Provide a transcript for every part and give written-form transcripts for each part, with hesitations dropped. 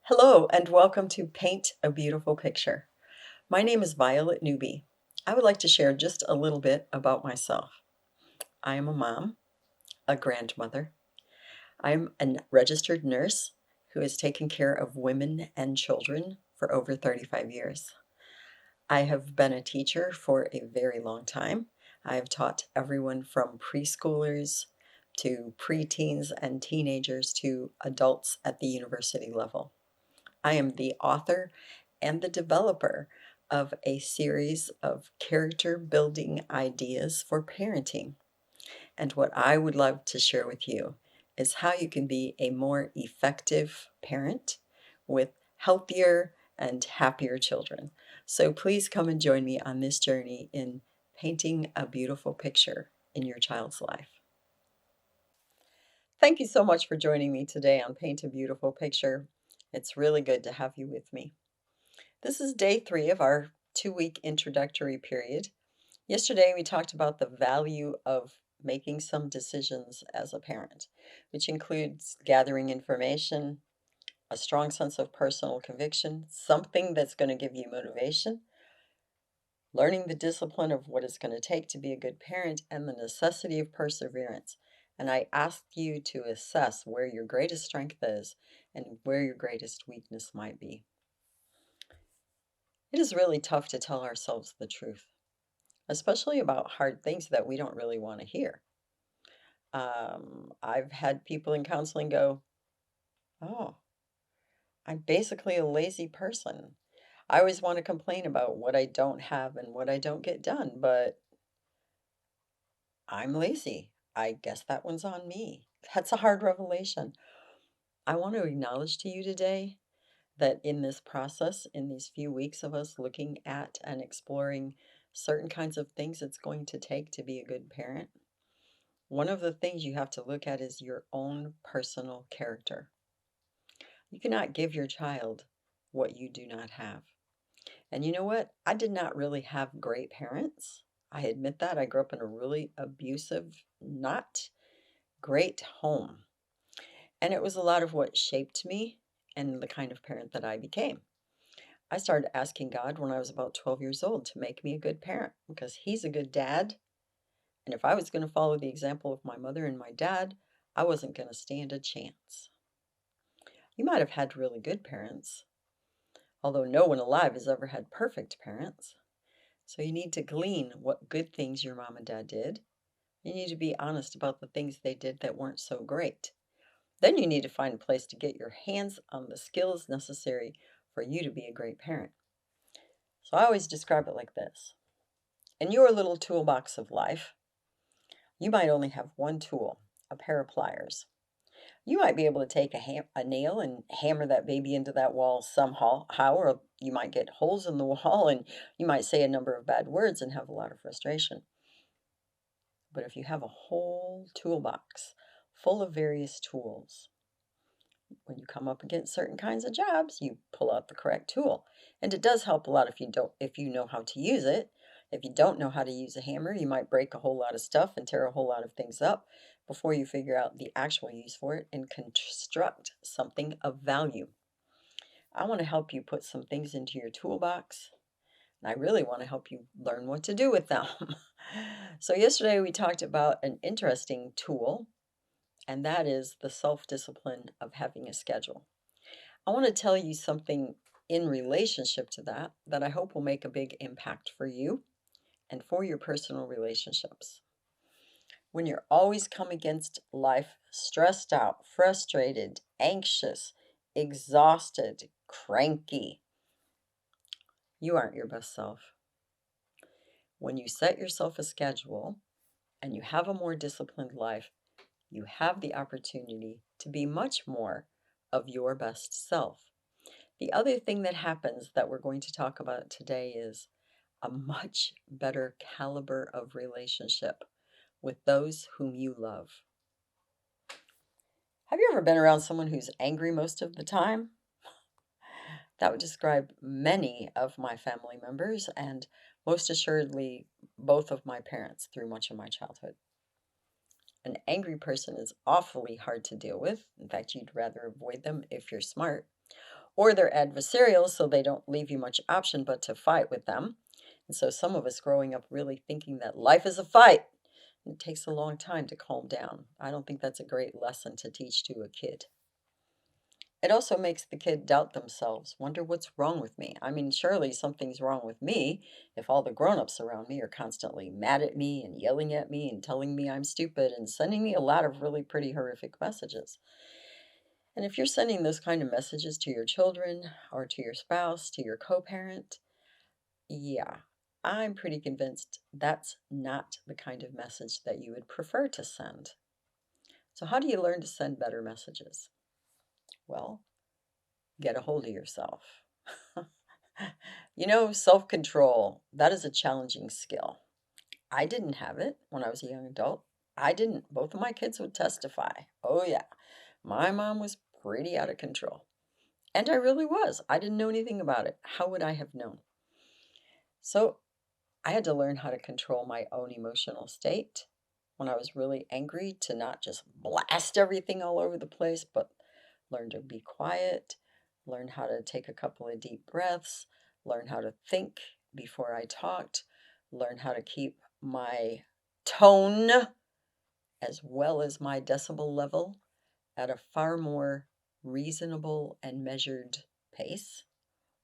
Hello, and welcome to Paint a Beautiful Picture. My name is Violet Newby. I would like to share just a little bit about myself. I am a mom, a grandmother. I'm a registered nurse who has taken care of women and children for over 35 years. I have been a teacher for a very long time. I have taught everyone from preschoolers to preteens and teenagers to adults at the university level. I am the author and the developer of a series of character building ideas for parenting. And what I would love to share with you is how you can be a more effective parent with healthier and happier children. So please come and join me on this journey in painting a beautiful picture in your child's life. Thank you so much for joining me today on Paint a Beautiful Picture. It's really good to have you with me. This is day 3 of our 2-week introductory period. Yesterday, we talked about the value of making some decisions as a parent, which includes gathering information, a strong sense of personal conviction, something that's going to give you motivation, learning the discipline of what it's going to take to be a good parent, and the necessity of perseverance. And I asked you to assess where your greatest strength is and where your greatest weakness might be. It is really tough to tell ourselves the truth, especially about hard things that we don't really want to hear. I've had people in counseling go, "Oh, I'm basically a lazy person. I always want to complain about what I don't have and what I don't get done, but I'm lazy. I guess that one's on me." That's a hard revelation. I want to acknowledge to you today that in this process, in these few weeks of us looking at and exploring certain kinds of things it's going to take to be a good parent, one of the things you have to look at is your own personal character. You cannot give your child what you do not have. And you know what? I did not really have great parents. I admit that. I grew up in a really abusive, not great home. And it was a lot of what shaped me and the kind of parent that I became. I started asking God when I was about 12 years old to make me a good parent because He's a good dad. And if I was going to follow the example of my mother and my dad, I wasn't going to stand a chance. You might have had really good parents, although no one alive has ever had perfect parents. So you need to glean what good things your mom and dad did. You need to be honest about the things they did that weren't so great. Then you need to find a place to get your hands on the skills necessary for you to be a great parent. So I always describe it like this. In your little toolbox of life, you might only have one tool, a pair of pliers. You might be able to take a nail and hammer that baby into that wall somehow, or you might get holes in the wall and you might say a number of bad words and have a lot of frustration. But if you have a whole toolbox full of various tools, when you come up against certain kinds of jobs, you pull out the correct tool. And it does help a lot if you know how to use it. If you don't know how to use a hammer, you might break a whole lot of stuff and tear a whole lot of things up before you figure out the actual use for it and construct something of value. I want to help you put some things into your toolbox, and I really want to help you learn what to do with them. So yesterday we talked about an interesting tool, and that is the self-discipline of having a schedule. I want to tell you something in relationship to that I hope will make a big impact for you and for your personal relationships. When you're always come against life stressed out, frustrated, anxious, exhausted, cranky, you aren't your best self. When you set yourself a schedule and you have a more disciplined life, you have the opportunity to be much more of your best self. The other thing that happens that we're going to talk about today is a much better caliber of relationship with those whom you love. Have you ever been around someone who's angry most of the time? That would describe many of my family members and most assuredly both of my parents through much of my childhood. An angry person is awfully hard to deal with. In fact, you'd rather avoid them if you're smart. Or they're adversarial, so they don't leave you much option but to fight with them. And so some of us growing up really thinking that life is a fight. It takes a long time to calm down. I don't think that's a great lesson to teach to a kid. It also makes the kid doubt themselves, wonder what's wrong with me. I mean, surely something's wrong with me if all the grown-ups around me are constantly mad at me and yelling at me and telling me I'm stupid and sending me a lot of really pretty horrific messages. And if you're sending those kind of messages to your children or to your spouse, to your co-parent, yeah, I'm pretty convinced that's not the kind of message that you would prefer to send. So how do you learn to send better messages? Well, get a hold of yourself. Self control, that is a challenging skill. I didn't have it when I was a young adult. I didn't. Both of my kids would testify. Oh, yeah. My mom was pretty out of control. And I really was. I didn't know anything about it. How would I have known? So I had to learn how to control my own emotional state when I was really angry to not just blast everything all over the place, but learn to be quiet, learn how to take a couple of deep breaths, learn how to think before I talked, learn how to keep my tone as well as my decibel level at a far more reasonable and measured pace.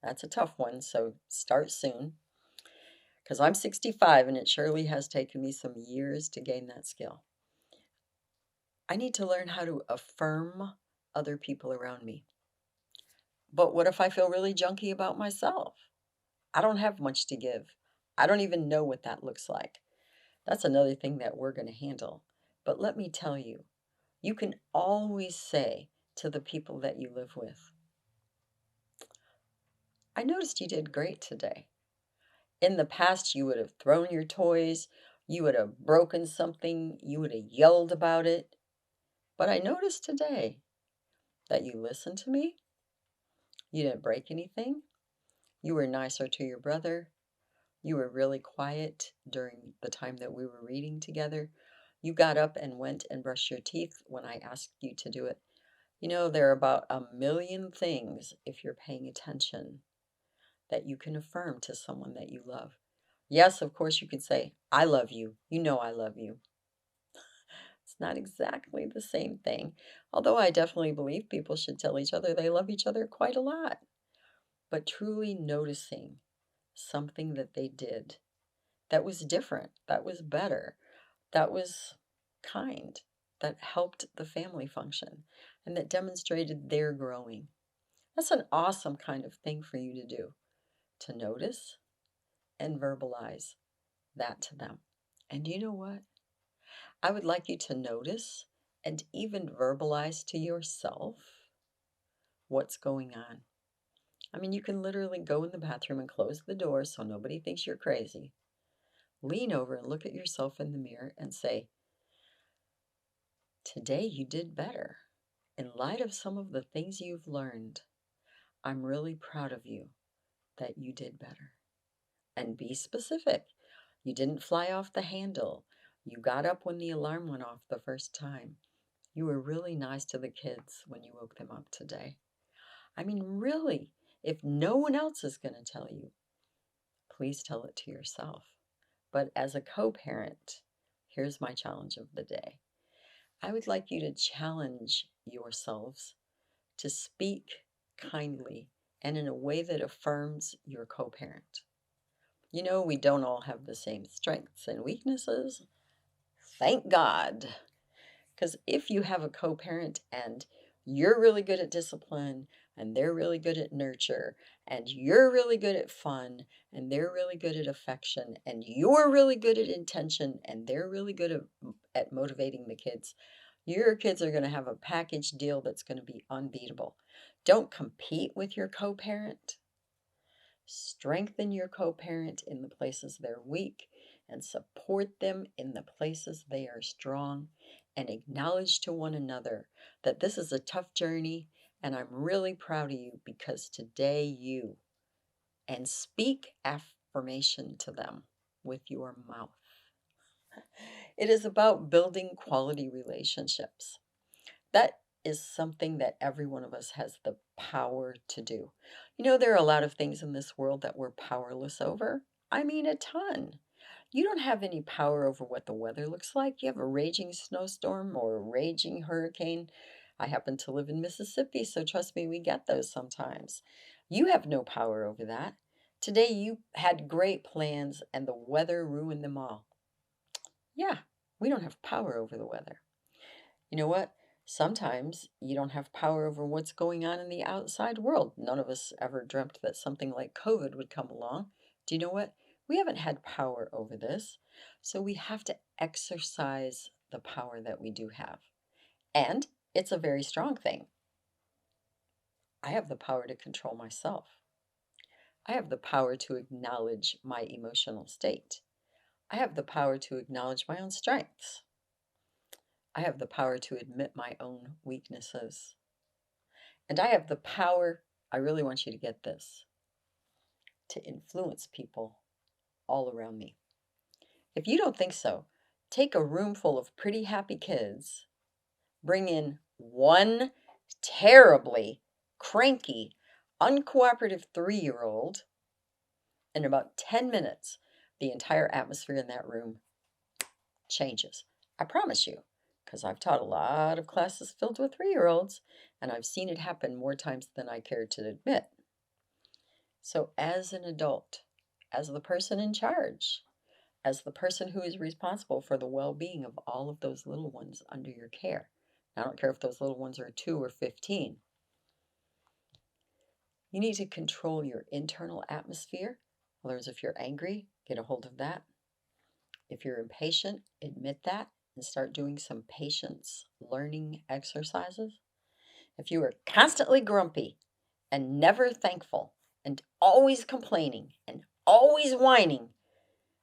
That's a tough one, so start soon. Because I'm 65 and it surely has taken me some years to gain that skill. I need to learn how to affirm other people around me. But what if I feel really junky about myself? I don't have much to give. I don't even know what that looks like. That's another thing that we're going to handle. But let me tell you, you can always say to the people that you live with, I noticed you did great today. In the past, you would have thrown your toys, you would have broken something, you would have yelled about it. But I noticed today that you listened to me, you didn't break anything, you were nicer to your brother, you were really quiet during the time that we were reading together. You got up and went and brushed your teeth when I asked you to do it. There are about a million things, if you're paying attention, that you can affirm to someone that you love. Yes, of course, you could say, I love you. You know I love you. It's not exactly the same thing, although I definitely believe people should tell each other they love each other quite a lot. But truly noticing something that they did that was different, that was better, that was kind, that helped the family function, and that demonstrated their growing. That's an awesome kind of thing for you to do, to notice and verbalize that to them. And you know what? I would like you to notice and even verbalize to yourself what's going on. I mean, you can literally go in the bathroom and close the door so nobody thinks you're crazy. Lean over and look at yourself in the mirror and say, today you did better. In light of some of the things you've learned, I'm really proud of you that you did better. And be specific. You didn't fly off the handle. You got up when the alarm went off the first time. You were really nice to the kids when you woke them up today. I mean, really, if no one else is going to tell you, please tell it to yourself. But as a co parent, here's my challenge of the day. I would like you to challenge yourselves to speak kindly and in a way that affirms your co parent. We don't all have the same strengths and weaknesses. Thank God. Because if you have a co parent and you're really good at discipline and they're really good at nurture and you're really good at fun and they're really good at affection and you're really good at intention and they're really good at motivating the kids, your kids are going to have a package deal that's going to be unbeatable. Don't compete with your co parent. Strengthen your co parent in the places they're weak and support them in the places they are strong, and acknowledge to one another that this is a tough journey and I'm really proud of you because today and speak affirmation to them with your mouth. It is about building quality relationships. That is something that every one of us has the power to do. You know, there are a lot of things in this world that we're powerless over. I mean, a ton. You don't have any power over what the weather looks like. You have a raging snowstorm or a raging hurricane. I happen to live in Mississippi, so trust me, we get those sometimes. You have no power over that. Today you had great plans and the weather ruined them all. Yeah, we don't have power over the weather. You know what? Sometimes you don't have power over what's going on in the outside world. None of us ever dreamt that something like COVID would come along. Do you know what? We haven't had power over this. So we have to exercise the power that we do have. And it's a very strong thing. I have the power to control myself. I have the power to acknowledge my emotional state. I have the power to acknowledge my own strengths. I have the power to admit my own weaknesses. And I have the power, I really want you to get this, to influence people all around me. If you don't think so, take a room full of pretty happy kids, bring in one terribly cranky, uncooperative 3-year-old. In about 10 minutes, the entire atmosphere in that room changes. I promise you, because I've taught a lot of classes filled with 3-year-olds, and I've seen it happen more times than I care to admit. So, as an adult, as the person in charge, as the person who is responsible for the well being of all of those little ones under your care, I don't care if those little ones are 2 or 15, you need to control your internal atmosphere. In other words, if you're angry, get a hold of that. If you're impatient, admit that and start doing some patience learning exercises. If you are constantly grumpy and never thankful and always complaining and always whining,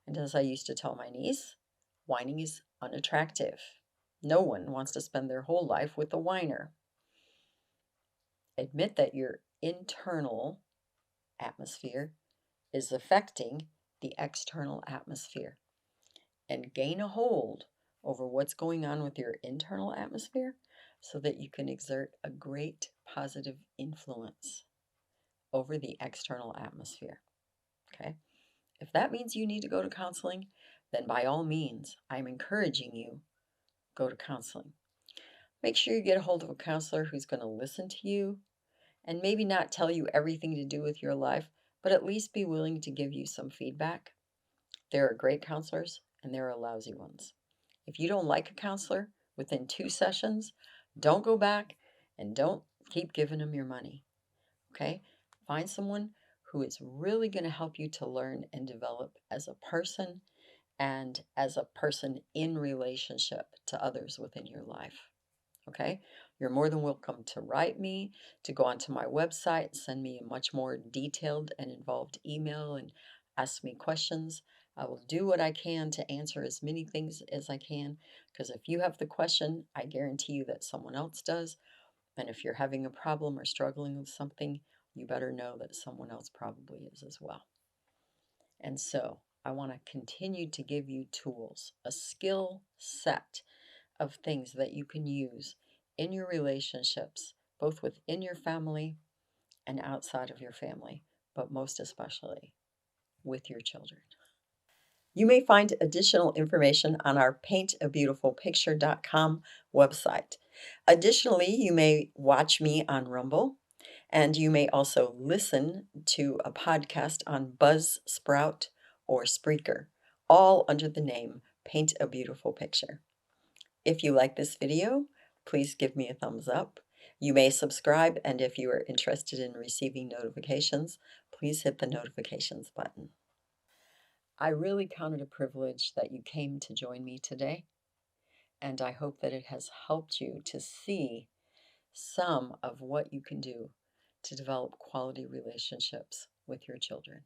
and as I used to tell my niece, whining is unattractive. No one wants to spend their whole life with a whiner. Admit that your internal atmosphere is affecting the external atmosphere and gain a hold over what's going on with your internal atmosphere so that you can exert a great positive influence over the external atmosphere. Okay? If that means you need to go to counseling, then by all means, I'm encouraging you go to counseling. Make sure you get a hold of a counselor who's going to listen to you and maybe not tell you everything to do with your life, but at least be willing to give you some feedback. There are great counselors and there are lousy ones. If you don't like a counselor within 2 sessions, don't go back and don't keep giving them your money. Okay? Find someone who is really going to help you to learn and develop as a person and as a person in relationship to others within your life. Okay? You're more than welcome to write me, to go onto my website, send me a much more detailed and involved email and ask me questions. I will do what I can to answer as many things as I can because if you have the question, I guarantee you that someone else does. And if you're having a problem or struggling with something, you better know that someone else probably is as well. And so I want to continue to give you tools, a skill set of things that you can use in your relationships, both within your family and outside of your family, but most especially with your children. You may find additional information on our paintabeautifulpicture.com website. Additionally, you may watch me on Rumble, and you may also listen to a podcast on Buzzsprout or Spreaker, all under the name Paint a Beautiful Picture. If you like this video, please give me a thumbs up. You may subscribe, and if you are interested in receiving notifications, please hit the notifications button. I really count it a privilege that you came to join me today, and I hope that it has helped you to see some of what you can do to develop quality relationships with your children.